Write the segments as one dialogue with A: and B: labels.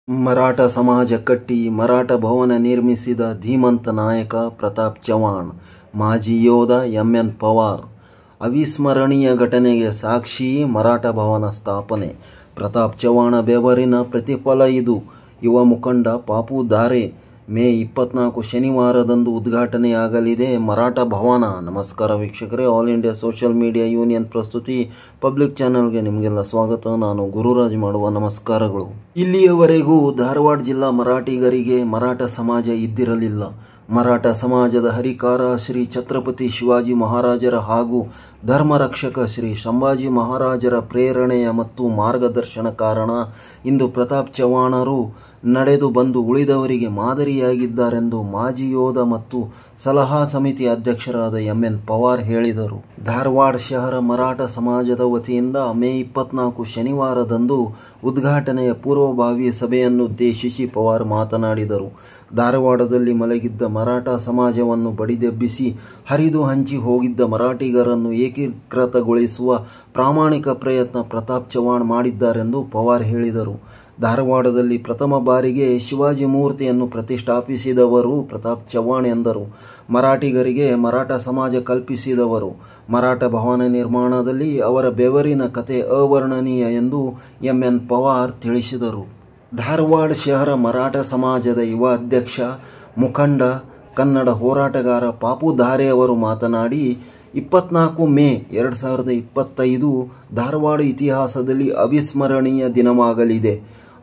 A: ಮರಾಠ ಸಮಾಜ ಕಟ್ಟಿ ಮರಾಠ ಭವನ ನಿರ್ಮಿಸಿದ ಧೀಮಂತ ನಾಯಕ ಪ್ರತಾಪ್ ಚವ್ಹಾಣ್, ಮಾಜಿ ಯೋಧ ಎಂ.ಎನ್. ಪವಾರ್. ಅವಿಸ್ಮರಣೀಯ ಘಟನೆಗೆ ಸಾಕ್ಷಿ ಮರಾಠ ಭವನ ಸ್ಥಾಪನೆ. ಪ್ರತಾಪ್ ಚವ್ಹಾಣ ಬೆವರಿನ ಪ್ರತಿಫಲ ಇದು. ಯುವ ಮುಖಂಡ ಪಾಪು ಧಾರೆ ಮೇ 24 ಶನಿವಾರದಂದು ಉದ್ಘಾಟನೆಯಾಗಲಿದೆ ಮರಾಠ ಭವನ. ನಮಸ್ಕಾರ ವೀಕ್ಷಕರೇ, all India social media union ಪ್ರಸ್ತುತಿ ಪಬ್ಲಿಕ್ ಚಾನೆಲ್ಗೆ ನಿಮಗೆಲ್ಲ ಸ್ವಾಗತ. ನಾನು ಗುರುರಾಜ್ ಮಾಡುವ ನಮಸ್ಕಾರಗಳು. ಇಲ್ಲಿಯವರೆಗೂ ಧಾರವಾಡ ಜಿಲ್ಲಾ ಮರಾಠಿಗರಿಗೆ ಮರಾಠ ಸಮಾಜ ಇದ್ದಿರಲಿಲ್ಲ. ಮರಾಠ ಸಮಾಜದ ಹರಿಕಾರ ಶ್ರೀ ಛತ್ರಪತಿ ಶಿವಾಜಿ ಮಹಾರಾಜರ ಹಾಗೂ ಧರ್ಮರಕ್ಷಕ ಶ್ರೀ ಸಂಭಾಜಿ ಮಹಾರಾಜರ ಪ್ರೇರಣೆಯ ಮತ್ತು ಮಾರ್ಗದರ್ಶನ ಕಾರಣ ಇಂದು ಪ್ರತಾಪ್ ಚವ್ಹಾಣರು ನಡೆದು ಬಂದು ಉಳಿದವರಿಗೆ ಮಾದರಿಯಾಗಿದ್ದಾರೆಂದು ಮಾಜಿ ಯೋಧ ಮತ್ತು ಸಲಹಾ ಸಮಿತಿ ಅಧ್ಯಕ್ಷರಾದ ಎಂ.ಎನ್. ಪವಾರ್ ಹೇಳಿದರು. ಧಾರವಾಡ ಶಹರ ಮರಾಠ ಸಮಾಜದ ವತಿಯಿಂದ ಮೇ 24 ಶನಿವಾರದಂದು ಉದ್ಘಾಟನೆಯ ಪೂರ್ವಭಾವಿ ಸಭೆಯನ್ನುದ್ದೇಶಿಸಿ ಪವಾರ್ ಮಾತನಾಡಿದರು. ಧಾರವಾಡದಲ್ಲಿ ಮಲಗಿದ್ದ ಮರಾಠ ಸಮಾಜವನ್ನು ಬಡಿದೆಬ್ಬಿಸಿ ಹರಿದು ಹಂಚಿ ಹೋಗಿದ್ದ ಮರಾಠಿಗರನ್ನು ಏಕೀಕೃತಗೊಳಿಸುವ ಪ್ರಾಮಾಣಿಕ ಪ್ರಯತ್ನ ಪ್ರತಾಪ್ ಚವ್ಹಾಣ್ ಮಾಡಿದ್ದಾರೆಂದು ಪವಾರ್ ಹೇಳಿದರು. ಧಾರವಾಡದಲ್ಲಿ ಪ್ರಥಮ ಬಾರಿಗೆ ಶಿವಾಜಿ ಮೂರ್ತಿಯನ್ನು ಪ್ರತಿಷ್ಠಾಪಿಸಿದವರು ಪ್ರತಾಪ್ ಚವ್ಹಾಣ್ ಎಂದರು. ಮರಾಠಿಗರಿಗೆ ಮರಾಠ ಸಮಾಜ ಕಲ್ಪಿಸಿದವರು. ಮರಾಠ ಭವನ ನಿರ್ಮಾಣದಲ್ಲಿ ಅವರ ಬೆವರಿನ ಕತೆ ಅವರ್ಣನೀಯ ಎಂದು ಎಂ.ಎನ್. ಪವಾರ್ ತಿಳಿಸಿದರು. ಧಾರವಾಡ ಶಹರ ಮರಾಠ ಸಮಾಜದ ಯುವ ಅಧ್ಯಕ್ಷ, ಮುಖಂಡ, ಕನ್ನಡ ಹೋರಾಟಗಾರ ಪಾಪು ಧಾರೆ ಅವರು ಮಾತನಾಡಿ, 24 ಮೇ 2025 ಧಾರವಾಡ ಇತಿಹಾಸದಲ್ಲಿ ಅವಿಸ್ಮರಣೀಯ ದಿನವಾಗಲಿದೆ.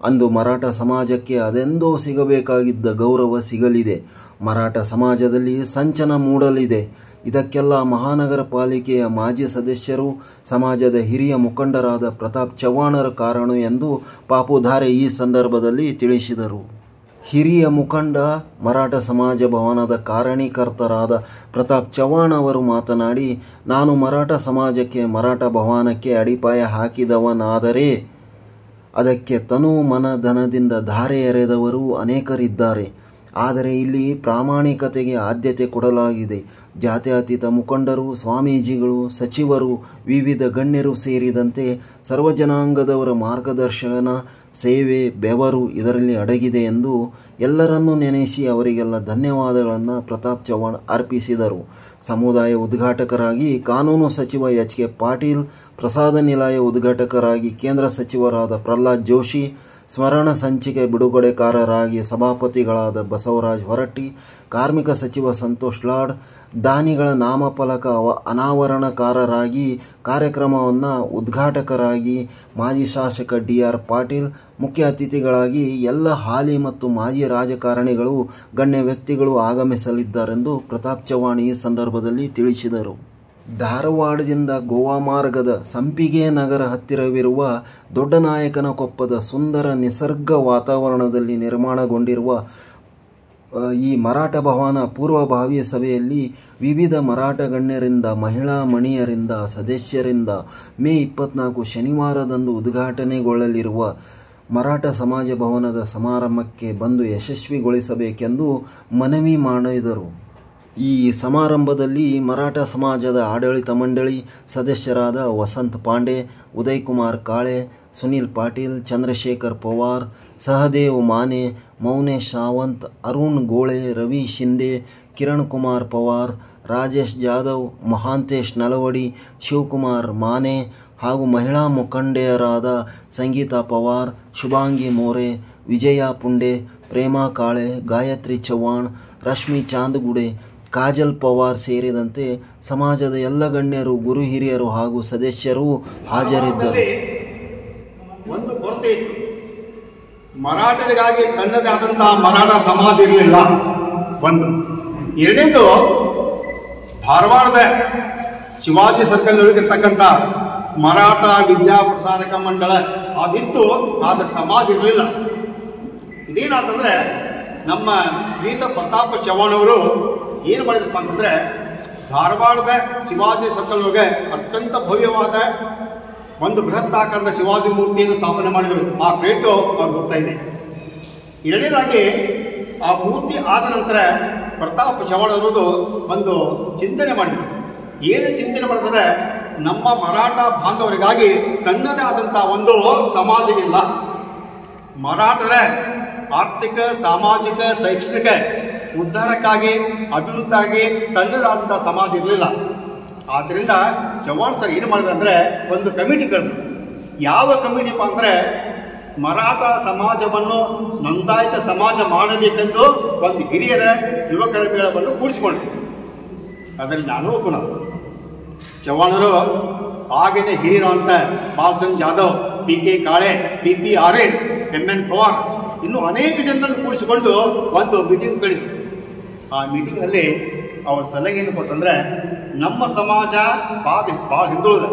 A: ಅಂದು ಮರಾಠ ಸಮಾಜಕ್ಕೆ ಅದೆಂದೋ ಸಿಗಬೇಕಾಗಿದ್ದ ಗೌರವ ಸಿಗಲಿದೆ. ಮರಾಠ ಸಮಾಜದಲ್ಲಿ ಸಂಚನ ಮೂಡಲಿದೆ. ಇದಕ್ಕೆಲ್ಲ ಮಹಾನಗರ ಪಾಲಿಕೆಯ ಮಾಜಿ ಸದಸ್ಯರು, ಸಮಾಜದ ಹಿರಿಯ ಮುಖಂಡರಾದ ಪ್ರತಾಪ್ ಚವ್ಹಾಣರ ಕಾರಣ ಎಂದು ಪಾಪು ಧಾರೆ ಈ ಸಂದರ್ಭದಲ್ಲಿ ತಿಳಿಸಿದರು. ಹಿರಿಯ ಮುಖಂಡ, ಮರಾಠ ಸಮಾಜ ಭವನದ ಕಾರಣೀಕರ್ತರಾದ ಪ್ರತಾಪ್ ಚವ್ಹಾಣ್ ಅವರು ಮಾತನಾಡಿ, ನಾನು ಮರಾಠ ಸಮಾಜಕ್ಕೆ, ಮರಾಠ ಭವನಕ್ಕೆ ಅಡಿಪಾಯ ಹಾಕಿದವನಾದರೆ ಅದಕ್ಕೆ ತನು ಮನ ಧನದಿಂದ ಧಾರೆ ಎರೆದವರು ಅನೇಕರಿದ್ದಾರೆ. ಆದರೆ ಇಲ್ಲಿ ಪ್ರಾಮಾಣಿಕತೆಗೆ ಆದ್ಯತೆ ಕೊಡಲಾಗಿದೆ. ಜಾತ್ಯತೀತ ಮುಖಂಡರು, ಸ್ವಾಮೀಜಿಗಳು, ಸಚಿವರು, ವಿವಿಧ ಗಣ್ಯರು ಸೇರಿದಂತೆ ಸರ್ವಜನಾಂಗದವರ ಮಾರ್ಗದರ್ಶನ, ಸೇವೆ, ಬೆವರು ಇದರಲ್ಲಿ ಅಡಗಿದೆ ಎಂದು ಎಲ್ಲರನ್ನೂ ನೆನೆಸಿ ಅವರಿಗೆಲ್ಲ ಧನ್ಯವಾದಗಳನ್ನು ಪ್ರತಾಪ್ ಚವ್ಹಾಣ್ ಅರ್ಪಿಸಿದರು. ಸಮುದಾಯ ಉದ್ಘಾಟಕರಾಗಿ ಕಾನೂನು ಸಚಿವ ಎಚ್.ಕೆ. ಪಾಟೀಲ್, ಪ್ರಸಾದ ನಿಲಯ ಉದ್ಘಾಟಕರಾಗಿ ಕೇಂದ್ರ ಸಚಿವರಾದ ಪ್ರಹ್ಲಾದ್ ಜೋಶಿ, ಸ್ಮರಣ ಸಂಚಿಕೆ ಬಿಡುಗಡೆಕಾರರಾಗಿ ಸಭಾಪತಿಗಳಾದ ಬಸವರಾಜ ಹೊರಟ್ಟಿ, ಕಾರ್ಮಿಕ ಸಚಿವ ಸಂತೋಷ್ ಲಾಡ್, ದಾನಿಗಳ ನಾಮಫಲಕ ಅನಾವರಣಕಾರರಾಗಿ, ಕಾರ್ಯಕ್ರಮವನ್ನು ಉದ್ಘಾಟಕರಾಗಿ ಮಾಜಿ ಶಾಸಕ ಡಿ.ಆರ್. ಪಾಟೀಲ್, ಮುಖ್ಯ ಅತಿಥಿಗಳಾಗಿ ಎಲ್ಲ ಹಾಲಿ ಮತ್ತು ಮಾಜಿ ರಾಜಕಾರಣಿಗಳು, ಗಣ್ಯ ವ್ಯಕ್ತಿಗಳು ಆಗಮಿಸಲಿದ್ದಾರೆಂದು ಪ್ರತಾಪ್ ಚವ್ಹಾಣ್ ಈ ಸಂದರ್ಭದಲ್ಲಿ ತಿಳಿಸಿದರು. ಧಾರವಾಡದಿಂದ ಗೋವಾ ಮಾರ್ಗದ ಸಂಪಿಗೆ ನಗರ ಹತ್ತಿರವಿರುವ ದೊಡ್ಡನಾಯಕನಕೊಪ್ಪದ ಸುಂದರ ನಿಸರ್ಗ ವಾತಾವರಣದಲ್ಲಿ ನಿರ್ಮಾಣಗೊಂಡಿರುವ ಈ ಮರಾಠ ಭವನ ಪೂರ್ವಭಾವಿ ಸಭೆಯಲ್ಲಿ ವಿವಿಧ ಮರಾಠ ಗಣ್ಯರಿಂದ, ಮಹಿಳಾ ಮಣಿಯರಿಂದ, ಸದಸ್ಯರಿಂದ ಮೇ 24 ಶನಿವಾರದಂದು ಉದ್ಘಾಟನೆಗೊಳ್ಳಲಿರುವ ಮರಾಠ ಸಮಾಜ ಭವನದ ಸಮಾರಂಭಕ್ಕೆ ಬಂದು ಯಶಸ್ವಿಗೊಳಿಸಬೇಕೆಂದು ಮನವಿ ಮಾಡಿದರು. ಈ ಸಮಾರಂಭದಲ್ಲಿ ಮರಾಠ ಸಮಾಜದ ಆಡಳಿತ ಮಂಡಳಿ ಸದಸ್ಯರಾದ ವಸಂತ್ ಪಾಂಡೆ, ಉದಯ್ ಕುಮಾರ್ ಕಾಳೆ, ಸುನಿಲ್ ಪಾಟೀಲ್, ಚಂದ್ರಶೇಖರ್ ಪವಾರ್, ಸಹದೇವ್ ಮಾನೆ, ಮೌನೇಶ್ ಸಾವಂತ್, ಅರುಣ್ ಗೋಳೆ, ರವಿ ಶಿಂದೆ, ಕಿರಣ್ ಕುಮಾರ್ ಪವಾರ್, ರಾಜೇಶ್ ಜಾಧವ್, ಮಹಾಂತೇಶ್ ನಲವಡಿ, ಶಿವಕುಮಾರ್ ಮಾನೆ ಹಾಗೂ ಮಹಿಳಾ ಮುಖಂಡೆಯರಾದ ಸಂಗೀತಾ ಪವಾರ್, ಶುಭಾಂಗಿ ಮೋರೆ, ವಿಜಯ ಪುಂಡೆ, ಪ್ರೇಮಾ ಕಾಳೆ, ಗಾಯತ್ರಿ ಚವ್ಹಾಣ್, ರಶ್ಮಿ ಚಾಂದಗುಡೆ, ಕಾಜಲ್ ಪವಾರ್ ಸೇರಿದಂತೆ ಸಮಾಜದ ಎಲ್ಲ ಗಣ್ಯರು, ಗುರು ಹಿರಿಯರು ಹಾಗೂ ಸದಸ್ಯರು ಹಾಜರಿದ್ದರು.
B: ಒಂದು ಕೊರತೆ ಇತ್ತು, ಮರಾಠರಿಗಾಗಿ ತನ್ನದೇ ಆದಂತಹ ಮರಾಠ ಸಮಾಜ ಇರಲಿಲ್ಲ. ಒಂದು ಎರಡನೇದು, ಧಾರವಾಡದ ಶಿವಾಜಿ ಸರ್ಕಲ್ ಇರ್ತಕ್ಕಂಥ ಮರಾಠ ವಿದ್ಯಾ ಪ್ರಸಾರಕ ಮಂಡಳ ಅದಿತ್ತು, ಆದ ಸಮಾಜ ಇರಲಿಲ್ಲ. ಇದೇನಾತಂದ್ರೆ ನಮ್ಮ ಶ್ರೀಯುತ ಪ್ರತಾಪ್ ಚವ್ಹಾಣ್ ಅವರು ಏನು ಮಾಡಿದ್ರಪ್ಪ ಅಂತಂದ್ರೆ, ಧಾರವಾಡದ ಶಿವಾಜಿ ಸರ್ಕಲ್ ಒಳಗೆ ಅತ್ಯಂತ ಭವ್ಯವಾದ ಒಂದು ಬೃಹತ್ ಆಕಾರದ ಶಿವಾಜಿ ಮೂರ್ತಿಯನ್ನು ಸ್ಥಾಪನೆ ಮಾಡಿದರು. ಆ ಕ್ರೇಟು ಅವ್ರಿಗೆ ಹೋಗ್ತಾ ಇದೆ. ಎರಡನೇದಾಗಿ ಆ ಮೂರ್ತಿ ಆದ ನಂತರ ಪ್ರತಾಪ್ ಚವ್ಹಾಣ್ ಅವರದು ಒಂದು ಚಿಂತನೆ ಮಾಡಿದರು. ಏನು ಚಿಂತನೆ ಮಾಡಿದ್ರೆ, ನಮ್ಮ ಮರಾಠ ಬಾಂಧವರಿಗಾಗಿ ತನ್ನದೇ ಆದಂತಹ ಒಂದು ಸಮಾಜ ಇಲ್ಲ. ಮರಾಠರ ಆರ್ಥಿಕ ಸಾಮಾಜಿಕ ಶೈಕ್ಷಣಿಕ ಉದ್ಧಾರಕ್ಕಾಗಿ ಅಭಿವೃದ್ಧಿಯಾಗಿ ತನ್ನದಾದಂಥ ಸಮಾಜ ಇರಲಿಲ್ಲ. ಆದ್ದರಿಂದ ಚವ್ಹಾಣ್ ಸರ್ ಏನು ಮಾಡಿದ್ರು ಅಂದರೆ ಒಂದು ಕಮಿಟಿ ಕರೆದ್ರು. ಯಾವ ಕಮಿಟಿಪ್ಪ ಅಂದರೆ ಮರಾಠ ಸಮಾಜವನ್ನು ನೋಂದಾಯಿತ ಸಮಾಜ ಮಾಡಬೇಕೆಂದು ಒಂದು ಹಿರಿಯರ ಯುವಕರ ಮೇಳವನ್ನು ಕೂಡಿಸಿಕೊಂಡ್ರು. ಅದರಲ್ಲಿ ನಾನು ಒಬ್ಬನ. ಚವ್ಹಾಣರು ಆಗಿನ ಹಿರಿಯರು ಅಂತ ಬಾಲಚಂದ್ ಜಾಧವ್, PK ಕಾಳೆ, PP ಆರ್ಯ, MN ಪವಾರ್ ಇನ್ನೂ ಅನೇಕ ಜನರನ್ನು ಕೂಡಿಸಿಕೊಂಡು ಒಂದು ಮೀಟಿಂಗ್ ಕರೆದರು. ಆ ಮೀಟಿಂಗ್ನಲ್ಲಿ ಅವ್ರ ಸಲಹೆ ಏನು ಕೊಟ್ಟಂದರೆ, ನಮ್ಮ ಸಮಾಜ ಭಾಳ ಹಿಂದುಳಿದ,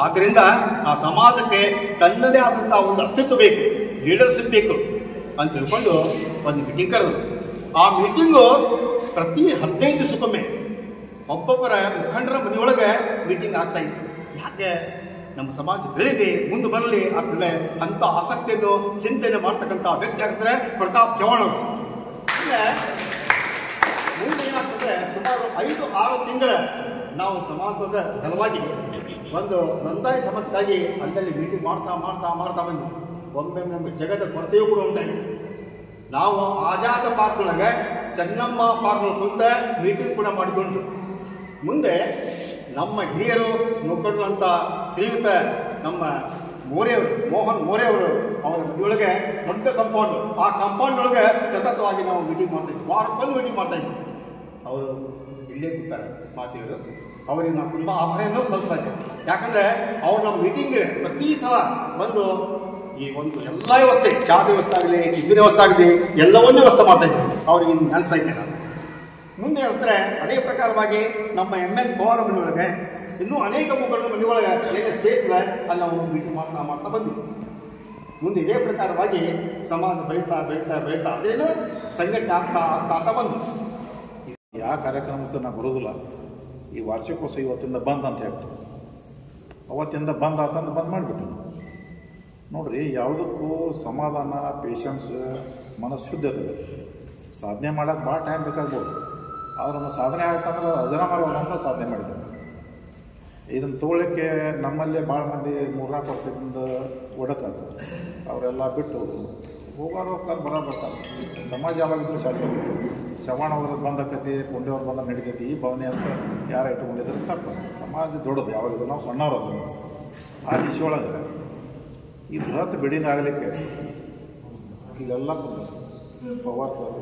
B: ಆದ್ದರಿಂದ ಆ ಸಮಾಜಕ್ಕೆ ತನ್ನದೇ ಆದಂಥ ಒಂದು ಅಸ್ತಿತ್ವ ಬೇಕು, ಲೀಡರ್ಶಿಪ್ ಬೇಕು ಅಂತ ತಿಳ್ಕೊಂಡು ಒಂದು ಮೀಟಿಂಗ್ ಕರೆದರು. ಆ ಮೀಟಿಂಗು ಪ್ರತಿ 15 ದಿವಸಕ್ಕೊಮ್ಮೆ ಒಬ್ಬೊಬ್ಬರ ಮುಖಂಡರ ಮನೆಯೊಳಗೆ ಮೀಟಿಂಗ್ ಆಗ್ತಾ ಇತ್ತು. ಯಾಕೆ ನಮ್ಮ ಸಮಾಜ ಬೆಳೀಲಿ, ಮುಂದೆ ಬರಲಿ ಆಗ್ತದೆ ಅಂತ ಆಸಕ್ತಿಯನ್ನು ಚಿಂತನೆ ಮಾಡ್ತಕ್ಕಂಥ ವ್ಯಕ್ತಿ ಆಗ್ತಾರೆ ಪ್ರತಾಪ್ ಚವ್ಹಾಣ್ ಅವರು. ಮುಂದೆ ಏನಾಗ್ತದೆ, ಸುಮಾರು 5-6 ತಿಂಗಳ ನಾವು ಸಮಾಜದ ಸಲುವಾಗಿ ಒಂದು ನೋಂದಾಯಿತ ಸಮಾಜಕ್ಕಾಗಿ ಅಲ್ಲಲ್ಲಿ ಮೀಟಿಂಗ್ ಮಾಡ್ತಾ ಬಂದ್ವಿ. ಒಮ್ಮೆ ನಮಗೆ ಜಗದ ಕೊರತೆಯೂ ಕೂಡ ಉಂಟಾಯಿತು. ನಾವು ಆಜಾದ ಪಾರ್ಕ್ನೊಳಗೆ ಚೆನ್ನಮ್ಮ ಪಾರ್ಕ್ನಲ್ಲಿ ಕುಂತ ಮೀಟಿಂಗ್ ಕೂಡ ಮಾಡಿಕೊಂಡು ಮುಂದೆ ನಮ್ಮ ಹಿರಿಯರು ಮುಖಂಡರು ಅಂತ ಶ್ರೀಯುತ ನಮ್ಮ ಮೋಹನ್ ಮೋರೆ ಅವರು ಅವರ ಮನೆಯೊಳಗೆ ದೊಡ್ಡ ಕಾಂಪೌಂಡ್, ಆ ಕಾಂಪೌಂಡ್ ಒಳಗೆ ಸತತವಾಗಿ ನಾವು ಮೀಟಿಂಗ್ ಮಾಡ್ತಾಯಿದ್ವಿ. ವಾರಕ್ಕೊಂದು ಮೀಟಿಂಗ್ ಮಾಡ್ತಾಯಿದ್ವಿ. ಅವರು ಇಲ್ಲೇ ಕೂತಾರೆ ಮಾತೆಯವರು, ಅವರಿಗೆ ನಾವು ತುಂಬ ಆಭಾರನೂ ಸಲ್ಲಿಸ್ತಾ ಇದ್ದೇವೆ. ಯಾಕಂದರೆ ಅವ್ರು ನಮ್ಮ ಮೀಟಿಂಗ್ ಪ್ರತಿ ಸಲ ಬಂದು ಈ ಒಂದು ಎಲ್ಲ ವ್ಯವಸ್ಥೆ, ಚಹಾ ವ್ಯವಸ್ಥೆ ಆಗಲಿ, ಟಿಫಿನ್ ವ್ಯವಸ್ಥೆ ಆಗಲಿ, ಎಲ್ಲವನ್ನೂ ವ್ಯವಸ್ಥೆ ಮಾಡ್ತಾಯಿದ್ವಿ. ಅವ್ರಿಗೆ ಇನ್ನು ನೆನೆಸ್ತಾ ಇದ್ದೆ ನಾನು. ಮುಂದೆ ಹೇಳ್ತಾರೆ, ಅದೇ ಪ್ರಕಾರವಾಗಿ ನಮ್ಮ MN ಪವಾರ್ ಮನೆಯೊಳಗೆ ಇನ್ನೂ ಅನೇಕ ಮುಖಂಡರು ಮನೆಯೊಳಗೆ ಅನೇಕ ಸ್ಪೇಸ್ ಇದೆ, ಅಲ್ಲಿ ನಾವು ಮೀಟಿಂಗ್ ಮಾಡ್ತಾ ಬಂದ್ವಿ. ಮುಂದೆ ಇದೇ ಪ್ರಕಾರವಾಗಿ ಸಮಾಜ ಬೆಳೀತಾ ಅದೇನು ಸಂಘಟನೆ ಆಗ್ತಾ ಬಂದು
C: ಯಾವ ಕಾರ್ಯಕ್ರಮಕ್ಕೆ ನಾವು ಬರೋದಿಲ್ಲ. ಈ ವಾರ್ಷಿಕೋತ್ಸವ ಇವತ್ತಿಂದ ಬಂದ್ ಅಂತ ಹೇಳ್ತೀವಿ. ಅವತ್ತಿಂದ ಬಂದ್ ಆತಂದು ಬಂದ್ ಮಾಡಿಬಿಟ್ಟು ನೋಡ್ರಿ, ಯಾವುದಕ್ಕೂ ಸಮಾಧಾನ, ಪೇಷನ್ಸ್, ಮನಸ್ಸು ಶುದ್ಧ ಇರ್ತದೆ. ಸಾಧನೆ ಮಾಡೋಕ್ಕೆ ಭಾಳ ಟೈಮ್ ಬೇಕಾಗ್ಬೋದು. ಆದ್ರೆ ಒಂದು ಸಾಧನೆ ಆಯ್ತಂದ್ರೆ ಅಜರಾಮರ ಅಂತ ಸಾಧನೆ ಮಾಡಿದ್ದಾರೆ. ಇದನ್ನು ತೊಗೊಳ್ಳೋಕ್ಕೆ ನಮ್ಮಲ್ಲೇ ಭಾಳ ಮಂದಿ 3-4 ವರ್ಷದಿಂದ ಓಡಕ್ಕಾಗ್ತದೆ. ಅವರೆಲ್ಲ ಬಿಟ್ಟು ಹೋಗೋರು ಬರ್ತಾರೆ. ಸಮಾಜ ಯಾವಾಗಿದ್ರು ಶಾಶ್ವತ. ಚವ್ಹಾಣ್ ಅವ್ರದ್ದು ಬಂದಕತಿ, ಪುಂಡೆಯವ್ರು ಬಂದ ನಡಿಕತಿ, ಈ ಭಾವನೆ ಅಂತ ಯಾರು ಇಟ್ಕೊಂಡಿದ್ರೆ ತಪ್ಪು. ಸಮಾಜ ದೊಡ್ಡದು, ಯಾವಾಗಿದ್ರು ನಾವು ಸಣ್ಣವ್ರದ್ದು. ಆ ದಿಶೆಯೊಳಗೆ ಈ ಬೃಹತ್ ಬಿಲ್ಡಿಂಗ್ ಆಗಲಿಕ್ಕೆ ಇಲ್ಲೆಲ್ಲ ಪವಾರ್ ಸರ್,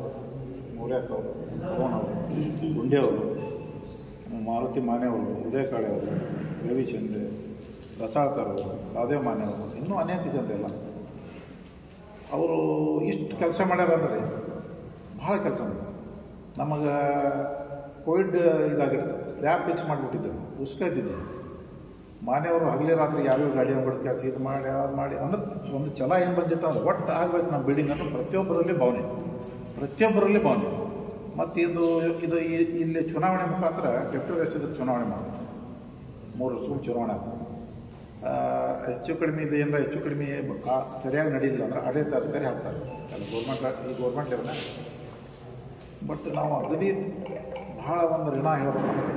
C: ಮೌರ್ಯಕ್ ಅವರು, ಪವನ್ ಅವರು, ಗುಂಡೆಯವರು, ಮಾರುತಿ ಮಾನೆಯವರು, ಉದಯ ಕಾಳೆ ಅವರು, ರವಿಚಂದ್ರ, ರಸಾಳ್ಕರ್ ಅವರು, ರಾಧೇವ್ ಮಾನೆ ಅವರು, ಇನ್ನೂ ಅನೇಕ ಜನರೆಲ್ಲ ಅವರು ಇಷ್ಟು ಕೆಲಸ ಮಾಡ್ಯಾರಂದರೆ ಭಾಳ ಕೆಲಸ ಮಾಡ್ತಾರೆ. ನಮಗೆ ಕೋವಿಡ್ ಇದಾಗಿರ್ತದೆ, ಸ್ಲ್ಯಾಬ್ ಪಿಚ್ ಮಾಡಿಬಿಟ್ಟಿದ್ದೆವು, ಉಸ್ಕ ಇದ್ದಿದ್ದು. ಮಾನೆಯವರು ಹಗಲೇ ರಾತ್ರಿ ಯಾವ್ಯಾವ ಗಾಡಿ ಅಂಗಡಿ ಕೆಲಸ ಇದು ಮಾಡಿ ಅಂದ್ರೆ ಒಂದು ಛಲ ಏನು ಬಂದಿತ್ತು ಅಂದ್ರೆ ಒಟ್ಟು ಆಗಬೇಕು ನಮ್ಮ ಬಿಲ್ಡಿಂಗ್ ಅಂತ ಪ್ರತಿಯೊಬ್ಬರಲ್ಲಿ ಭಾವನೆ. ಮತ್ತು ಇದು ಇಲ್ಲಿ ಚುನಾವಣೆ ಮುಖಾಂತರ ಡೆಪ್ಯೂಟಿ ರಿಜಿಸ್ಟ್ರಾರ್ ಚುನಾವಣೆ ಮಾಡ್ತಾರೆ. 3 ವರ್ಷ ಚುನಾವಣೆ ಆಗ್ತದೆ. ಹೆಚ್ಚು ಕಡಿಮೆ ಇದು ಏನಾರ ಹೆಚ್ಚು ಕಡಿಮೆ ಸರಿಯಾಗಿ ನಡೆಯಿಲ್ಲ ಅಂದ್ರೆ ಆಡಳಿತಾಧಿಕಾರಿ ಹಾಕ್ತಾರೆ. ಈ ಗೌರ್ಮೆಂಟ್ ಲೆವೆಲ್. ಬಟ್ ನಾವು ಅಗದಿ ಭಾಳ ಒಂದು ಋಣ ಹೇಳ್ಬೇಕಂದ್ರೆ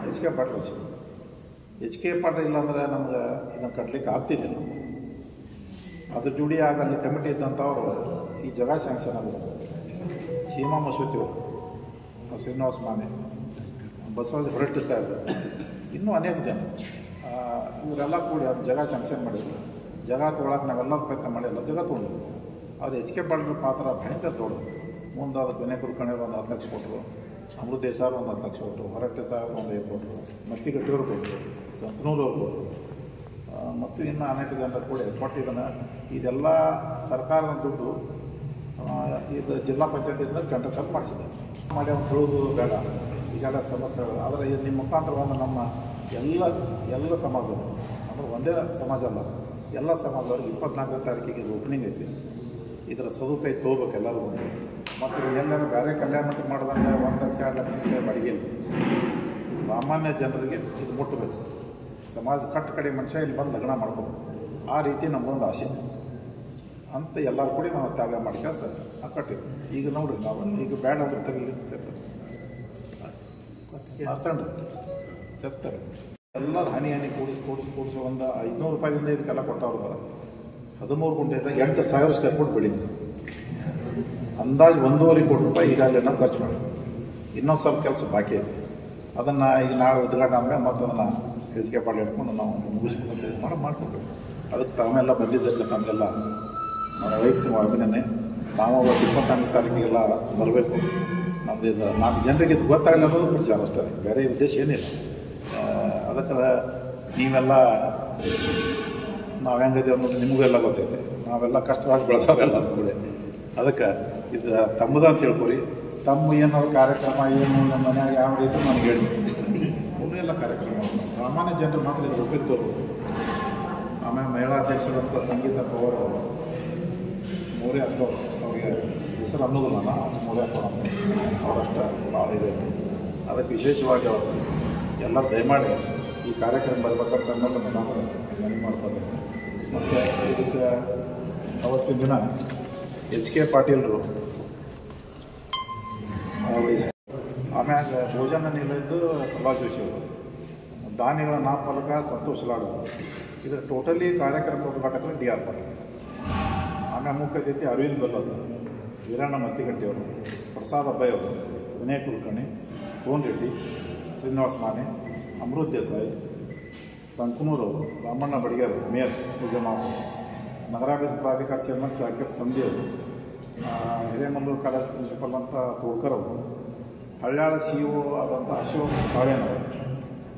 C: ಎಚ್ ಕೆ ಪಾಟೀಲ್ ಇಲ್ಲ ಅಂದ್ರೆ ನಮ್ಗೆ ಇದನ್ನು ಕಟ್ಟಲಿಕ್ಕೆ ಆಗ್ತಿದ್ದಿಲ್ಲ. ಅದ್ರ ಜೋಡಿ ಆಗ ಅಲ್ಲಿ ಕಮಿಟಿ ಇದ್ದಂಥವ್ರು ಈ ಜಾಗ ಸ್ಯಾಂಕ್ಷನ್ ಆಗೋದು. ಸೀಮಾ ಮಸೂತಿ ಅವರು, ಶ್ರೀನಿವಾಸ ಮಾನೆ, ಬಸವರಾಜ ಹೊರಟ್ಟಿ ಸಾಹೇಬ್, ಇನ್ನೂ ಅನೇಕ ಜನ ಇವರೆಲ್ಲ ಕೂಡಿ ಅದು ಜಾಗ ಸ್ಯಾಂಕ್ಷನ್ ಮಾಡಿದ್ರು. ಜಾಗ ತೊಗೊಳಕ್ಕೆ ನಾವೆಲ್ಲ ಪ್ರಯತ್ನ ಮಾಡಿಲ್ಲ, ಜಾಗ ತೊಗೊಂಡಿದ್ರು. ಅದು ಎಚ್ ಕೆ ಪಾಟೀಲ್ ಪಾತ್ರ ಭಯಂಕರ ದೊಡ್ಡದು. ಮುಂದೆ ಅದು ಬೆನೆ ಕುರ್ಕಣೆ ಒಂದು 10 ಲಕ್ಷ ಕೊಟ್ಟರು, ಅಮೃತ ದೇಸಾರು ಒಂದು 10 ಲಕ್ಷ ಕೊಟ್ಟರು, ಹೊರಟ್ಟಿ ಸಾಹೇಬ್ ಒಂದು 5 ಕೊಟ್ಟರು, ಮತ್ತಿಗಟ್ಟಿಯವರು ಕೊಟ್ಟರು, ಸಂತನೂರವ್ರು ಕೊಟ್ಟರು, ಮತ್ತು ಇನ್ನು ಅನೇಕ ಜನರು ಕೂಡ ಕೊಟ್ಟಿದ್ದನ್ನು ಇದೆಲ್ಲ ಸರ್ಕಾರದ ದುಡ್ಡು ಇದು ಜಿಲ್ಲಾ ಪಂಚಾಯತಿಯಿಂದ ಕಂಟ್ರೋಲ್ ಮಾಡಿಸಿದ್ದಾರೆ. ಮಾಡಿ ಅವ್ನು ಹೇಳೋದು ಬೇಡ, ಈಗೆಲ್ಲ ಸಮಸ್ಯೆಗಳು. ಆದರೆ ಇದು ನಿಮ್ಮ ಮುಖಾಂತರ ಒಂದು ನಮ್ಮ ಎಲ್ಲ ಸಮಾಜದವರು ಅಂದರೆ ಒಂದೇ ಸಮಾಜ ಅಲ್ಲ, ಎಲ್ಲ ಸಮಾಜದವ್ರಿಗೆ 24ನೇ ತಾರೀಕಿಗೆ ಇದು ಓಪನಿಂಗ್ ಐತಿ. ಇದರ ಸದುಪಯೋಗ ತೊಗೋಬೇಕು ಎಲ್ಲರೂ ಬಂದು. ಮತ್ತು ಎಲ್ಲರೂ ಬೇರೆ ಕಲ್ಯಾಣ ಮಂಟಪ ಮಾಡಿದಂಗೆ 1 ಲಕ್ಷ 2 ಲಕ್ಷ ರೂಪಾಯಿ ಬಾಡಿಗೆ ಇಲ್ಲ. ಸಾಮಾನ್ಯ ಜನರಿಗೆ ಇದು ಮುಟ್ಟಬೇಕು. ಸಮಾಜ ಕಡೆ ಮನುಷ್ಯ ಇಲ್ಲಿ ಬಂದು ಲಗ್ನ ಮಾಡ್ಕೋಬೇಕು. ಆ ರೀತಿ ನಮ್ಮದೊಂದು ಆಸೆ ಅಂತ ಎಲ್ಲರೂ ಕೂಡ ನಾವು ತ್ಯಾಗ ಮಾಡಿ ಕೆಲಸ ಕಟ್ಟಿವಿ. ಈಗ ನೋಡಿರಿ, ನಾವು ಈಗ ಬೇಡ ಅಂದ್ರೆ ತೆಗಿಲಿಕ್ಕೆ ಮಾತಾಡ್ರಿ ಸತ್ತಾರೆ. ಎಲ್ಲರೂ ಹನಿ ಕೂಡಿಸಿ ಒಂದು 500 ರೂಪಾಯಿಂದ ಇದಕ್ಕೆಲ್ಲ ಕೊಟ್ಟವ್ರು. 13 ಗುಂಟೆಯಿಂದ 8,000 ಸ್ಕ್ವೇರ್ ಫುಟ್ ಬೆಳೀಲಿ. ಅಂದಾಜು 1.5 ಕೋಟಿ ರೂಪಾಯಿ ಈಗಾಗಲೇ ನಾವು ಖರ್ಚು ಮಾಡಿದ್ವಿ. ಇನ್ನೊಂದು ಸ್ವಲ್ಪ ಕೆಲಸ ಬಾಕಿ ಇದೆ. ಅದನ್ನು ಈಗ ನಾಳೆ ಉದ್ಘಾಟನೆ ಆದಮೇಲೆ ಮತ್ತು ಅದನ್ನು ಎಚ್ ಕೆ ಪಾಟೀಲ್ ಇಟ್ಕೊಂಡು ನಾವು ಮುಗಿಸ್ಕೊಂಡು ಮಾಡಿಕೊಡ್ಬೇಕು. ಅದಕ್ಕೆ ತಾವೆಲ್ಲ ಬಂದಿದ್ದಕ್ಕೆ ತಮಗೆಲ್ಲ ನನ್ನ ವೈಯಕ್ತಿಕ ಅಭಿನಂದನೆ. ನಾವು 24ನೇ ತಾರೀಕಿಗೆಲ್ಲ ಬರಬೇಕು. ನಮ್ಮದು ಇದು 4 ಜನರಿಗೆ ಇದು ಗೊತ್ತಾಗಲಿ ಅನ್ನೋದು ವಿಚಾರ ಅಷ್ಟೇ, ಬೇರೆ ಉದ್ದೇಶ ಏನಿಲ್ಲ. ಅದಕ್ಕೆ ನೀವೆಲ್ಲ ನಾವು ಹೆಂಗದೆ ಅನ್ನೋದು ನಿಮಗೆಲ್ಲ ಗೊತ್ತೈತೆ. ನಾವೆಲ್ಲ ಕಷ್ಟವಾಗಿ ಬೆಳೆದವೆಲ್ಲ ಕೂಡ. ಅದಕ್ಕೆ ಇದು ತಮ್ಮದು ಅಂತ ಹೇಳ್ಕೊರಿ. ತಮ್ಮ ಏನಾದ್ರು ಕಾರ್ಯಕ್ರಮ ಏನು ನಮ್ಮ ಮನ್ಯಾಗ ಯಾವ ರೀತಿ ನನಗೆ ಹೇಳಿ ಅವರು ಎಲ್ಲ ಕಾರ್ಯಕ್ರಮ ಮಾಡ್ತಾರೆ. ಸಾಮಾನ್ಯ ಜನರು ಮಾತ್ರ ಇದು ಉಪಯುಕ್ತರು. ಆಮೇಲೆ ಮಹಿಳಾ ಅಧ್ಯಕ್ಷರಂತ ಸಂಗೀತ ಪವರ್ ಮೂರೇ ಹಾಕೋರು, ಅವರಿಗೆ ಹೆಸರು ಅನ್ನೋದಿಲ್ಲ, ನಾನು ಮೂರೇ ಹಾಕೋಣ ಅವರಷ್ಟ ಭಾಳ ಇದೆ. ಅದಕ್ಕೆ ವಿಶೇಷವಾಗಿ ಅವತ್ತು ಎಲ್ಲ ದಯಮಾಡಿ ಈ ಕಾರ್ಯಕ್ರಮ ಬರ್ಬೇಕಂತ ನನ್ನೆಲ್ಲ ನಾನು ಮನವಿ ಮಾಡ್ಕೋತೀನಿ. ಮತ್ತು ಇದಕ್ಕೆ ಅವತ್ತಿನ ದಿನ ಎಚ್ ಕೆ ಪಾಟೀಲರು ಆಮ್ಯಾಗ ಭೋಜನ ನಿಲಯದ್ದು ಪ್ರಹ್ಲಾದ್ ಜೋಶಿ ಅವರು, ದಾನಿಗಳ ನಾಪಲಕ ಸಂತೋಷ್ ಲಾಡು, ಇದು ಟೋಟಲಿ ಕಾರ್ಯಕ್ರಮ ಉದ್ಘಾಟಕರು ಡಿ ಆರ್ ಪಾಟೀಲ್. ಆಮ್ಯಾಗ ಮುಖ್ಯ ಅತಿಥಿ ಅರವಿಂದ್ ಬೆಲ್ಲದು, ವೀರಣ್ಣ ಮತ್ತಿಗಟ್ಟಿಯವರು, ಪ್ರಸಾದ್ ಅಬ್ಬಾಯಿ ಅವರು, ವಿನಯ್ ಕುಲಕರ್ಣಿ, ಕೋನ್ ರೆಡ್ಡಿ, ಶ್ರೀನಿವಾಸ್ ಮಾನೆ, ಅಮೃತ್ ದೇಸಾಯಿ, ಸಂಕನೂರವರು, ರಾಮಣ್ಣ ಬಡಿಗೇರು, ಮೇಯರ್ ನಿಜಾಮಾಬಾದ್, ನಗರಾಭಿವೃದ್ಧಿ ಪ್ರಾಧಿಕಾರ chairman Shakir ಸಂಧಿಯವರು, Hiremallur college principal ಅಂತ ತೋಳ್ಕರ್ ಅವರು, ಹಳ್ಯಾಳ ಸಿ ಒ ಆದಂಥ ಅಶೋಕ್ ಸಾಳೇನವರು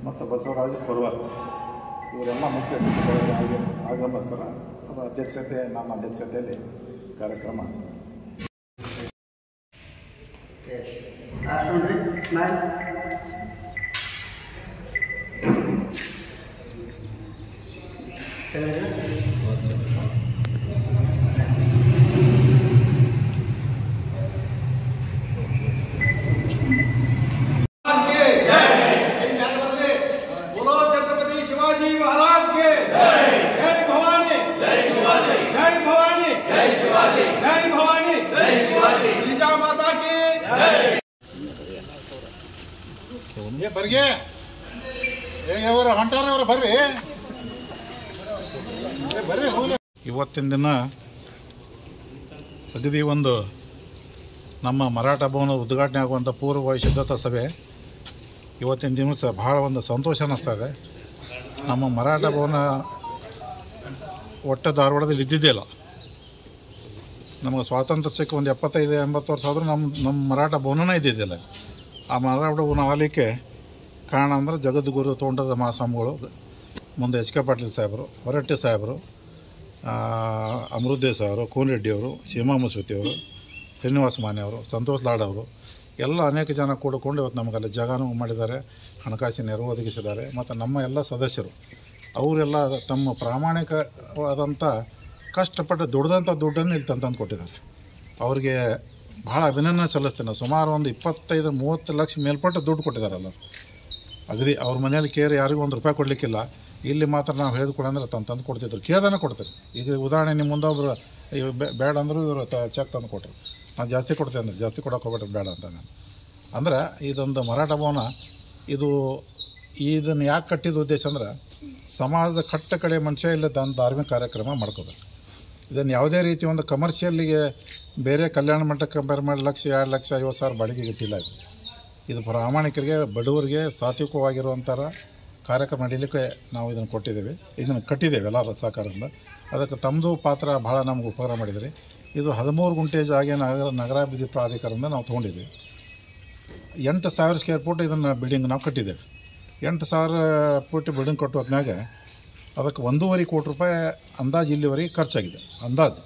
C: ಮತ್ತು ಬಸವರಾಜ್ ಪರ್ವರ್ ಇವರೆಲ್ಲ ಮುಖ್ಯ ಅತಿಥಿಗಳಾಗಿ ಆಗಮಿಸ್ತಾರೆ. ಅದರ ಅಧ್ಯಕ್ಷತೆ ನಮ್ಮ ಅಧ್ಯಕ್ಷತೆಯಲ್ಲಿ ಕಾರ್ಯಕ್ರಮ.
D: ಬರ್ಗೆ ಅವರು ಹೊಂಟಾರವ್ರು ಬರ್ರಿ ಬರ್ರಿ.
C: ಇವತ್ತಿನ ದಿನ ಅಗದಿ ಒಂದು ನಮ್ಮ ಮರಾಠ ಭವನ ಉದ್ಘಾಟನೆ ಆಗುವಂಥ ಪೂರ್ವಭಾವಿ ಸಿದ್ಧತಾ ಸಭೆ ಇವತ್ತಿನ ದಿವಸ ಭಾಳ ಒಂದು ಸಂತೋಷ ಅನ್ನಿಸ್ತಾ ಇದೆ. ನಮ್ಮ ಮರಾಠ ಭವನ ಒಟ್ಟು ಧಾರವಾಡದಲ್ಲಿ ಇದ್ದಿದ್ದಿಲ್ಲ. ನಮಗೆ ಸ್ವಾತಂತ್ರ್ಯ ಸಿಕ್ಕ ಒಂದು 75-80 ವರ್ಷ ಆದರೂ ನಮ್ಮ ಮರಾಠ ಭವನನೇ ಇದ್ದಿದ್ದಿಲ್ಲ. ಆ ಮರಾಠ ಭವನ ಆಗಲಿಕ್ಕೆ ಕಾರಣ ಅಂದರೆ ಜಗದ್ಗುರು ತೋಂಟದ ಮಹಾಸ್ವಾಮಿಗಳು, ಮುಂದೆ ಎಚ್ ಕೆ ಪಾಟೀಲ್ ಸಾಹೇಬರು, ಹೊರಟ್ಟಿ ಸಾಹೇಬರು, ಅಮೃತ್ ದೇಸಾಯಿ ಅವರು, ಕೋನ್ ರೆಡ್ಡಿಯವರು, ಸೀಮಾ ಮಸೂತಿಯವರು, ಶ್ರೀನಿವಾಸ ಮಾನೆ ಅವರು, ಸಂತೋಷ್ ಲಾಡ್ ಅವರು ಎಲ್ಲ ಅನೇಕ ಜನ ಕೂಡಿಕೊಂಡು ಇವತ್ತು ನಮಗೆಲ್ಲ ಜಾಗನೂ ಮಾಡಿದ್ದಾರೆ, ಹಣಕಾಸಿನ ನೆರವು ಒದಗಿಸಿದ್ದಾರೆ. ಮತ್ತು ನಮ್ಮ ಎಲ್ಲ ಸದಸ್ಯರು ಅವರೆಲ್ಲ ತಮ್ಮ ಪ್ರಾಮಾಣಿಕವಾದಂಥ ಕಷ್ಟಪಟ್ಟು ದುಡ್ದಂಥ ದುಡ್ಡನ್ನು ಇಲ್ಲಿ ತಂದು ಕೊಟ್ಟಿದ್ದಾರೆ. ಅವರಿಗೆ ಭಾಳ ಅಭಿನಂದನೆ ಸಲ್ಲಿಸ್ತೇನೆ. ಸುಮಾರು ಒಂದು 25-30 ಲಕ್ಷ ಮೇಲ್ಪಟ್ಟು ದುಡ್ಡು ಕೊಟ್ಟಿದ್ದಾರಲ್ಲ. ಅಗದಿ ಅವ್ರ ಮನೇಲಿ ಕೇರ್ ಯಾರಿಗೂ ₹1 ಕೊಡಲಿಕ್ಕಿಲ್ಲ. ಇಲ್ಲಿ ಮಾತ್ರ ನಾವು ಹೇಳಿದ್ಕೊಡ ಅಂದ್ರೆ ತಂದು ಕೊಡ್ತಿದ್ರು, ಕೇಳ್ದಾನೆ ಕೊಡ್ತಾರೆ. ಈಗ ಉದಾಹರಣೆ ನಿಮ್ಮ ಮುಂದೊಬ್ಬರು ಬೇಡ ಅಂದರೂ ಇವರು ಚೆಕ್ ತಂದು ಕೊಟ್ಟರು, ನಾನು ಜಾಸ್ತಿ ಕೊಡ್ತೇನೆ ಅಂದರೆ ಜಾಸ್ತಿ ಕೊಡೋಕೆ ಹೋಗ್ಬಿಟ್ರೆ ಬೇಡ ಅಂತ. ನಾನು ಅಂದ್ರೆ ಇದೊಂದು ಮರಾಠ ಭವನ ಇದನ್ನು ಯಾಕೆ ಕಟ್ಟಿದ ಉದ್ದೇಶ ಅಂದ್ರೆ ಸಮಾಜದ ಕಟ್ಟ ಕಡೆ ಮನುಷ್ಯ ಇಲ್ಲದ ಧಾರ್ಮಿಕ ಕಾರ್ಯಕ್ರಮ ಮಾಡ್ಕೋಬೇಕು. ಇದನ್ನು ಯಾವುದೇ ರೀತಿ ಒಂದು ಕಮರ್ಷಿಯಲ್ಲಿಗೆ ಬೇರೆ ಕಲ್ಯಾಣ ಮಂಟಪ ಕಂಪೇರ್ ಮಾಡಿ 1 ಲಕ್ಷ 2 ಲಕ್ಷ 50,000 ಬಾಡಿಗೆಗೆ ಇಟ್ಟಿಲ್ಲ. ಇದು ಪ್ರಾಮಾಣಿಕರಿಗೆ ಬಡವರಿಗೆ ಸಾತ್ವಿಕವಾಗಿರುವಂಥ ಕಾರ್ಯಕ್ರಮ ನಡೀಲಿಕ್ಕೆ ನಾವು ಇದನ್ನು ಕೊಟ್ಟಿದ್ದೇವೆ, ಇದನ್ನು ಕಟ್ಟಿದ್ದೇವೆ ಎಲ್ಲರ ಸಹಕಾರದಿಂದ. ಅದಕ್ಕೆ ತಮ್ಮದು ಪಾತ್ರ ಭಾಳ ನಮ್ಗೆ ಉಪಕಾರ ಮಾಡಿದ್ರಿ. ಇದು 13 ಗುಂಟೆ ಜಾಗ ನಗರಾಭಿವೃದ್ಧಿ ಪ್ರಾಧಿಕಾರದಿಂದ ನಾವು ತೊಗೊಂಡಿದ್ದೀವಿ. 8,000 ಸ್ಕ್ವೇರ್ ಫೀಟ್ ಇದನ್ನು ಬಿಲ್ಡಿಂಗ್ ನಾವು ಕಟ್ಟಿದ್ದೇವೆ. 8,000 ಫೀಟ್ ಬಿಲ್ಡಿಂಗ್ ಕಟ್ಟೋ ಹೊತ್ನಾಗ ಅದಕ್ಕೆ ₹1.5 ಕೋಟಿ ಅಂದಾಜು ಇಲ್ಲಿವರೆಗೆ ಖರ್ಚಾಗಿದೆ. ಅಂದಾಜು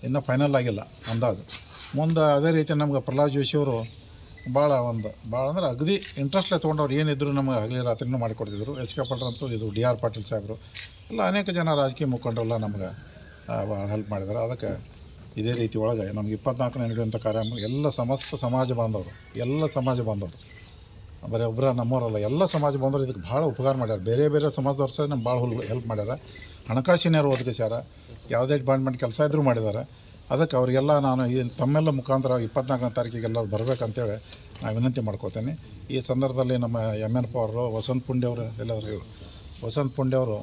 C: ಇನ್ನೂ ಫೈನಲ್ ಆಗಿಲ್ಲ ಅಂದಾಜು. ಮುಂದೆ ಅದೇ ರೀತಿ ನಮ್ಗೆ ಪ್ರಹ್ಲಾದ್ ಜೋಶಿಯವರು ಭಾಳ ಅಂದ್ರೆ ಅಗದಿ ಇಂಟ್ರೆಸ್ಟ್ಲೆ ತೊಗೊಂಡವ್ರು ಏನಿದ್ರು ನಮಗೆ ಹಗಲಿ ರಾತ್ರಿನೂ ಮಾಡಿಕೊಡ್ತಿದ್ರು. ಎಚ್ ಕೆ ಪಾಟೀಲ್ ಅಂತೂ ಇದು ಡಿ ಆರ್ ಪಾಟೀಲ್ ಸಾಹೇಬರು ಎಲ್ಲ ಅನೇಕ ಜನ ರಾಜಕೀಯ ಮುಖಂಡರೆಲ್ಲ ನಮ್ಗೆ ಭಾಳ ಹೆಲ್ಪ್ ಮಾಡಿದ್ದಾರೆ. ಅದಕ್ಕೆ ಇದೇ ರೀತಿ ಒಳಗೆ ನಮ್ಗೆ 24ನೇ ನಡೆಯುವಂಥ ಕಾರ್ಯಕ್ರಮ ಎಲ್ಲ ಸಮಸ್ತ ಸಮಾಜ ಬಾಂಧವರು ಬರೀ ಒಬ್ಬರ ನಮ್ಮವರಲ್ಲ, ಎಲ್ಲ ಸಮಾಜ ಬಾಂಧವರು ಇದಕ್ಕೆ ಭಾಳ ಉಪಕಾರ ಮಾಡ್ಯಾರ. ಬೇರೆ ಬೇರೆ ಸಮಾಜದವ್ರು ಸಹ ನಮ್ಗೆ ಭಾಳ ಹೆಲ್ಪ್ ಮಾಡ್ಯಾರ. ಹಣಕಾಸಿನ ನೆರವು ಒದಗಿಸ್ಯಾರ, ಯಾವುದೇ ಡಿಪಾರ್ಟ್ಮೆಂಟ್ ಕೆಲಸ ಇದ್ದರೂ ಮಾಡಿದ್ದಾರೆ. ಅದಕ್ಕೆ ಅವರಿಗೆಲ್ಲ ನಾನು ಈ ತಮ್ಮೆಲ್ಲ ಮುಖಾಂತರ 24ನೇ ತಾರೀಕಿಗೆಲ್ಲ ಬರಬೇಕಂತೇಳಿ ನಾನು ವಿನಂತಿ ಮಾಡ್ಕೋತೇನೆ. ಈ ಸಂದರ್ಭದಲ್ಲಿ ನಮ್ಮ MN ಪವರು ವಸಂತ್ ಪುಂಡ್ಯವರು ಎಲ್ಲರೂ ವಸಂತ್ ಪುಂಡ್ಯವರು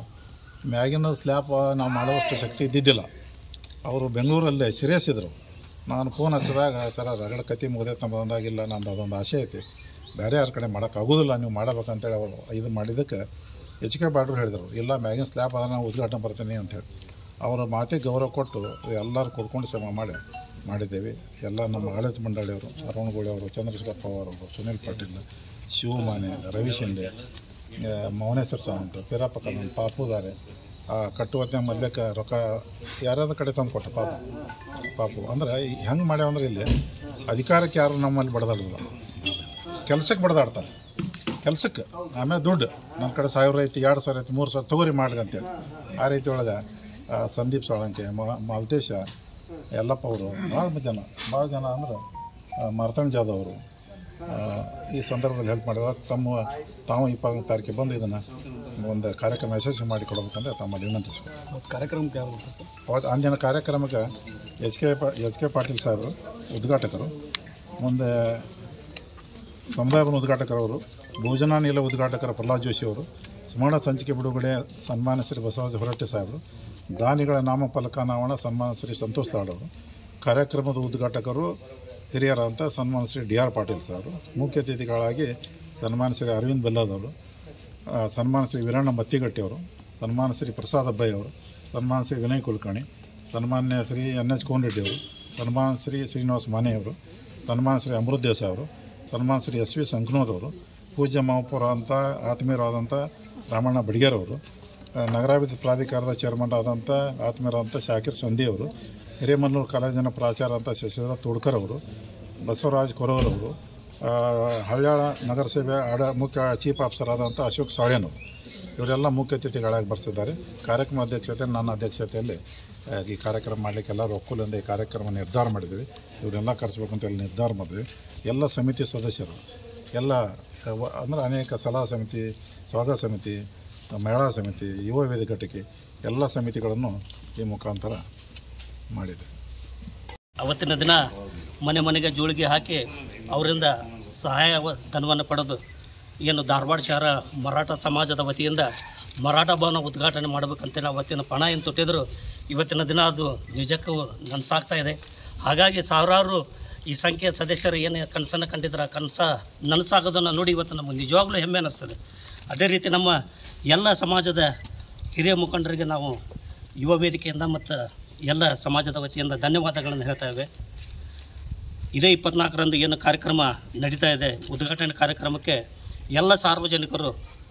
C: ಮ್ಯಾಗಿನ ಸ್ಲ್ಯಾಪ್ ನಾವು ಮಾಡುವಷ್ಟು ಶಕ್ತಿ ಇದ್ದಿದ್ದಿಲ್ಲ. ಅವರು ಬೆಂಗಳೂರಲ್ಲೇ ಸೀರಿಯಸ್ ಇದ್ದರು. ನಾನು ಫೋನ್ ಹಚ್ಚಿದಾಗ ಸರ್ ರಗಡ ಕತೆ ಮುಗ್ದೈತೆ ನಮ್ಮ ಬಂದಾಗಿಲ್ಲ ನಂದು ಅದೊಂದು ಆಸೆ ಐತಿ, ಬೇರೆ ಯಾರ ಕಡೆ ಮಾಡೋಕ್ಕಾಗೋದಿಲ್ಲ, ನೀವು ಮಾಡಬೇಕಂತೇಳಿ ಅವರು ಇದು ಮಾಡಿದ್ದಕ್ಕೆ ಎಚ್ ಕೆ ಬಾಡ್ರು ಹೇಳಿದರು, ಇಲ್ಲ ಮ್ಯಾಗಿನ ಸ್ಲ್ಯಾಬ್ ಅದನ್ನು ನಾನು ಉದ್ಘಾಟನೆ ಬರ್ತೀನಿ ಅಂಥೇಳಿ. ಅವರ ಮಾತಿಗೆ ಗೌರವ ಕೊಟ್ಟು ಎಲ್ಲರೂ ಕೊಡ್ಕೊಂಡು ಶ್ರಮ ಮಾಡಿದ್ದೇವೆ. ಎಲ್ಲ ನಮ್ಮ ಆಡಳಿತ ಮಂಡಳಿಯವರು, ಅರುಣಗೋಳಿ ಅವರು, ಚಂದ್ರಶೇಖರ್ ಪವಾರ್ ಅವರು, ಸುನೀಲ್ ಪಾಟೀಲ್, ಶಿವಮಾನೆ, ರವಿ ಶಿಂದೆ, ಮೌನೇಶ್ವರ ಸಾವಂತ, ಫಿರಪ್ಪ ಕದನ್, ಪಾಪುದಾರೆ, ಕಟ್ಟುವತ್ತೆ ಮೊದಲಕ್ಕೆ ರೊಕ್ಕ ಯಾರಾದ ಕಡೆ ತಂದು ಕೊಟ್ಟ ಪಾಪು ಅಂದ್ರೆ ಹೆಂಗೆ ಮಾಡ್ಯಾವಂದ್ರೆ ಇಲ್ಲಿ ಅಧಿಕಾರಕ್ಕೆ ಯಾರು ನಮ್ಮಲ್ಲಿ ಬಡ್ದಾಡೋದಿಲ್ಲ, ಕೆಲಸಕ್ಕೆ ಬಡ್ದಾಡ್ತಾರೆ, ಕೆಲಸಕ್ಕೆ. ಆಮೇಲೆ ದುಡ್ಡು ನನ್ನ ಕಡೆ 1000 ಐತಿ, 2000 ಐತಿ, 3000 ತೊಗೋರಿ ಮಾಡ್ರಿ ಅಂತೇಳಿ. ಆ ರೀತಿ ಒಳಗೆ ಸಂದೀಪ್ ಸಾಳಂಕೆ, ಮಾಲ್ತೇಶ, ಯಲ್ಲಪ್ಪ ಅವರು, ಭಾಳ ಜನ ಅಂದ್ರೆ ಮಾರ್ತಣ್ಣ ಜಾಧವ್ ಅವರು ಈ ಸಂದರ್ಭದಲ್ಲಿ ಹೆಲ್ಪ್ ಮಾಡಿದಾಗ ತಾವು 20ನೇ ತಾರೀಕಿಗೆ ಬಂದು ಇದನ್ನು ಒಂದು ಕಾರ್ಯಕ್ರಮ ಯಶಸ್ವಿ ಮಾಡಿಕೊಡ್ಬೇಕಂದ್ರೆ ತಮ್ಮಲ್ಲಿ ವಿನಂತಿಸ್ಬೇಕು.
E: ಕಾರ್ಯಕ್ರಮಕ್ಕೆ
C: ಅವತ್ತು ಅಂದಿನ ಕಾರ್ಯಕ್ರಮಕ್ಕೆ ಎಚ್ ಕೆ ಪಾಟೀಲ್ ಸಾಹೇಬರು ಉದ್ಘಾಟಕರು, ಮುಂದೆ ಸಮುದಾಯ ಭವನ ಉದ್ಘಾಟಕರವರು, ಭೋಜನಾನಿಲ ಉದ್ಘಾಟಕರ ಪ್ರಹ್ಲಾದ್ ಜೋಶಿ ಅವರು, ಸ್ಮರಣ ಸಂಚಿಕೆ ಬಿಡುಗಡೆ ಸನ್ಮಾನ್ಯ ಶ್ರೀ ಬಸವರಾಜ ಹೊರಟ್ಟಿ ಸಾಹೇಬರು, ದಾನಿಗಳ ನಾಮಫಲಕ ಅನಾವರಣ ಸನ್ಮಾನ್ಯ ಶ್ರೀ ಸಂತೋಷ್ ಲಾಡ್ ಅವರು, ಕಾರ್ಯಕ್ರಮದ ಉದ್ಘಾಟಕರು ಹಿರಿಯರಂತ ಸನ್ಮಾನ್ಯ ಶ್ರೀ ಡಿ ಆರ್ ಪಾಟೀಲ್ ಸಾಹೇಬರು, ಮುಖ್ಯ ಅತಿಥಿಗಳಾಗಿ ಸನ್ಮಾನ್ಯ ಶ್ರೀ ಅರವಿಂದ್ ಬೆಲ್ಲದವರು, ಸನ್ಮಾನ್ಯ ಶ್ರೀ ವೀರಣ್ಣ ಮತ್ತಿಗಟ್ಟಿ ಅವರು, ಸನ್ಮಾನ್ಯ ಶ್ರೀ ಪ್ರಸಾದ್ ಅಬ್ಬಯ್ಯ ಅವರು, ಸನ್ಮಾನ್ಯ ಶ್ರೀ ವಿನಯ್ ಕುಲಕರ್ಣಿ, ಸನ್ಮಾನ್ಯ ಶ್ರೀ ಎನ್ ಎಚ್ ಕೋನರೆಡ್ಡಿ ಅವರು, ಸನ್ಮಾನ್ಯ ಶ್ರೀ ಶ್ರೀನಿವಾಸ ಮಾನೆ ಅವರು, ಸನ್ಮಾನ್ಯ ಶ್ರೀ ಅಮೃತ್ ದೇಸಾಯಿ ಅವರು, ಸನ್ಮಾನ್ಯ ಶ್ರೀ ಎಸ್ ವಿ ಸಂಕನೂರ್ ಅವರು, ಪೂಜ್ಯ ಮಹಾಪೌರ ಅಂತ ಆತ್ಮೀಯರಾದಂಥ ರಾಮಣ್ಣ ಬಡಿಗೇರವರು, ನಗರಾಭಿವೃದ್ಧಿ ಪ್ರಾಧಿಕಾರದ ಚೇರ್ಮನ್ ಆದಂಥ ಆತ್ಮೀಯರಾದಂಥ ಶಾಕಿರ್ ಸಂಧಿ ಅವರು, ಹಿರೇಮಲ್ಲೂರು ಕಾಲೇಜಿನ ಪ್ರಾಚಾರ್ಯ ಅಂತ ಶಶಿಧರ ತೋಡ್ಕರ್ ಅವರು, ಬಸವರಾಜ್ ಕೊರವರವರು, ಹಳ್ಯಾಳ ನಗರಸಭೆ ಮುಖ್ಯ ಚೀಫ್ ಆಫೀಸರ್ ಆದಂಥ ಅಶೋಕ್ ಸಾಳೇನವರು, ಇವರೆಲ್ಲ ಮುಖ್ಯ ಅತಿಥಿಗಳಾಗಿ ಬರ್ತಿದ್ದಾರೆ. ಕಾರ್ಯಕ್ರಮ ಅಧ್ಯಕ್ಷತೆ ನನ್ನ ಅಧ್ಯಕ್ಷತೆಯಲ್ಲಿ ಈ ಕಾರ್ಯಕ್ರಮ ಮಾಡಲಿಕ್ಕೆ ಎಲ್ಲರೂ ಒಕ್ಕೂಲಿಂದ ಈ ಕಾರ್ಯಕ್ರಮ ನಿರ್ಧಾರ ಮಾಡಿದ್ವಿ. ಇವರೆಲ್ಲ ಕರೆಸ್ಬೇಕಂತ ಹೇಳಿ ನಿರ್ಧಾರ ಮಾಡಿದ್ವಿ. ಎಲ್ಲ ಸಮಿತಿ ಸದಸ್ಯರು ಎಲ್ಲ ಅಂದರೆ ಅನೇಕ ಸಲಹಾ ಸಮಿತಿ, ಸ್ವಾಗತ ಸಮಿತಿ, ಮಹಿಳಾ ಸಮಿತಿ, ಯುವ ವೇದಿಕೆ ಘಟಕ ಎಲ್ಲ ಸಮಿತಿಗಳನ್ನು ಈ ಮುಖಾಂತರ ಮಾಡಿದೆ.
E: ಅವತ್ತಿನ ದಿನ ಮನೆ ಮನೆಗೆ ಜೋಳಿಗೆ ಹಾಕಿ ಅವರಿಂದ ಸಹಾಯ ಧನವನ್ನು ಪಡೆದು ಏನು ಧಾರವಾಡ ಶಹರ ಮರಾಠ ಸಮಾಜದ ವತಿಯಿಂದ ಮರಾಠ ಭವನ ಉದ್ಘಾಟನೆ ಮಾಡಬೇಕಂತೇಳಿ ಅವತ್ತಿನ ಪಣ ಏನು ತೊಟ್ಟಿದ್ರು ಇವತ್ತಿನ ದಿನ ಅದು ನಿಜಕ್ಕೂ ನನಸಾಗ್ತಾ ಇದೆ. ಹಾಗಾಗಿ ಸಾವಿರಾರು ಈ ಸಂಖ್ಯೆಯ ಸದಸ್ಯರು ಏನು ಕನಸನ್ನು ಕಂಡಿದ್ರೆ ಆ ಕನಸ ನನಸಾಗೋದನ್ನು ನೋಡಿ ಇವತ್ತು ನಮಗೆ ನಿಜವಾಗ್ಲೂ ಹೆಮ್ಮೆ ಅನ್ನಿಸ್ತದೆ. ಅದೇ ರೀತಿ ನಮ್ಮ ಎಲ್ಲ ಸಮಾಜದ ಹಿರಿಯ ಮುಖಂಡರಿಗೆ ನಾವು ಯುವ ವೇದಿಕೆಯಿಂದ ಮತ್ತು ಎಲ್ಲ ಸಮಾಜದ ವತಿಯಿಂದ ಧನ್ಯವಾದಗಳನ್ನು ಹೇಳ್ತಾಯಿವೆ. ಇದೇ 24ರಂದು ಏನು ಕಾರ್ಯಕ್ರಮ ನಡೀತಾ ಇದೆ, ಉದ್ಘಾಟನೆ ಕಾರ್ಯಕ್ರಮಕ್ಕೆ ಎಲ್ಲ ಸಾರ್ವಜನಿಕರು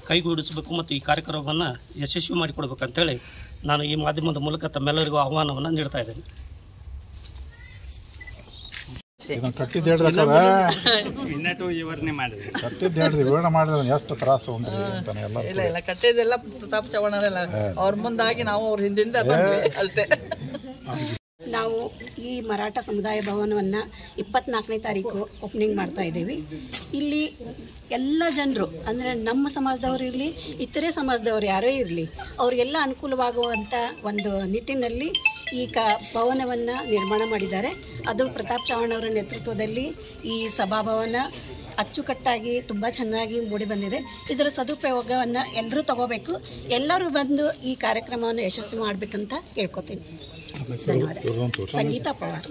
E: ಕೈಗೂಡಿಸಬೇಕು ಮತ್ತು ಈ ಕಾರ್ಯಕ್ರಮವನ್ನು ಯಶಸ್ವಿ ಮಾಡಿಕೊಡ್ಬೇಕಂತೇಳಿ ನಾನು ಈ ಮಾಧ್ಯಮದ ಮೂಲಕ ತಮ್ಮೆಲ್ಲರಿಗೂ ಆಹ್ವಾನವನ್ನು ನೀಡ್ತಾ ಇದ್ದೇನೆ.
C: ವಿವರಣೆ ಮಾಡಿದ್ರೆ ಎಷ್ಟು ತ್ರಾಸು
F: ಇಲ್ಲ ಕಟ್ಟಿದ್ದೆಲ್ಲ ಪ್ರತಾಪ್ ಚವ್ಹಾಣರೆಲ್ಲ ಅವ್ರ ಮುಂದಾಗಿ ನಾವು ಅವ್ರ ಹಿಂದಿಂದ ಅಷ್ಟೇ.
G: ನಾವು ಈ ಮರಾಠ ಸಮುದಾಯ ಭವನವನ್ನು 24ನೇ ತಾರೀಕು ಓಪನಿಂಗ್ ಮಾಡ್ತಾ ಇದ್ದೀವಿ. ಇಲ್ಲಿ ಎಲ್ಲ ಜನರು ಅಂದರೆ ನಮ್ಮ ಸಮಾಜದವರು ಇರಲಿ, ಇತರೆ ಸಮಾಜದವರು ಯಾರೇ ಇರಲಿ, ಅವರಿಗೆಲ್ಲ ಅನುಕೂಲವಾಗುವಂಥ ಒಂದು ನಿಟ್ಟಿನಲ್ಲಿ ಈ ಭವನವನ್ನು ನಿರ್ಮಾಣ ಮಾಡಿದ್ದಾರೆ. ಅದು ಪ್ರತಾಪ್ ಚವ್ಹಾಣ್ ಅವರ ನೇತೃತ್ವದಲ್ಲಿ ಈ ಸಭಾಭವನ ಅಚ್ಚುಕಟ್ಟಾಗಿ ತುಂಬ ಚೆನ್ನಾಗಿ ಮೂಡಿ ಬಂದಿದೆ. ಇದರ ಸದುಪಯೋಗವನ್ನು ಎಲ್ಲರೂ ತಗೋಬೇಕು. ಎಲ್ಲರೂ ಬಂದು ಈ ಕಾರ್ಯಕ್ರಮವನ್ನು ಯಶಸ್ವಿ ಮಾಡಬೇಕಂತ ಕೇಳ್ಕೊತೀನಿ. ಧನ್ಯವಾದ. ಸಂಗೀತಾ ಪವಾರ್.